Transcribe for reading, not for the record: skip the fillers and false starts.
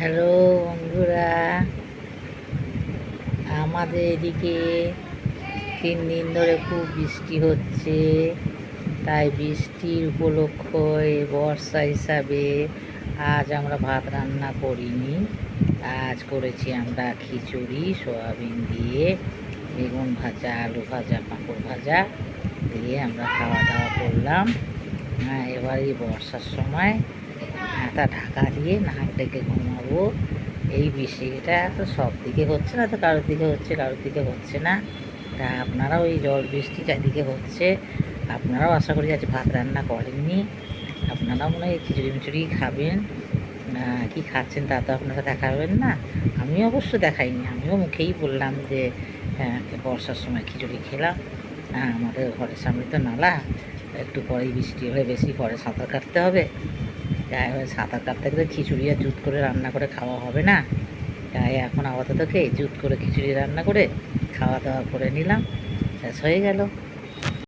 Hello বন্ধুরা, আমাদের এদিকে 3 দিন ধরে খুব বৃষ্টি হচ্ছে। তাই বৃষ্টির উপলক্ষে বর্ষা হিসাবে আজ আমরা ভাত রান্না করিনি। আজ করেছি আমরা খিচুড়ি, সয়াবিন দিয়ে বেগুন ভাজা, আলু ভাজা, পাঁপড় ভাজা দিয়ে আমরা খাওয়া দাওয়া করলাম। এবার এই বর্ষার সময় মাথা ঢাকা দিয়ে নাক ডেকে ঘুমাবো। এই বৃষ্টিটা তো সব দিকে হচ্ছে না, তো কারোর দিকে হচ্ছে, কারোর দিকে হচ্ছে না। তা আপনারাও এই জল বৃষ্টি চারিদিকে হচ্ছে, আপনারাও আশা করি আজ ভাত রান্না করেননি। আপনারাও মনে হয় খিচুড়ি মিচুড়ি খাবেন না, কি খাচ্ছেন তা তো আপনারা দেখাবেন না। আমি অবশ্য দেখাইনি, আমিও মুখেই বললাম যে হ্যাঁ বর্ষার সময় খিচুড়ি খেলাম। আমাদের ঘরের সামনে তো নালা, একটু পরেই বৃষ্টি হলে বেশি পরে সাঁতার কাটতে হবে। তাই সাঁতার কাটতে গেলে খিচুড়ি আর জুত করে রান্না করে খাওয়া হবে না। তাই এখন আপাতত জুত করে খিচুড়ি রান্না করে খাওয়া দাওয়া করে নিলাম, ব্যাস হয়ে গেল।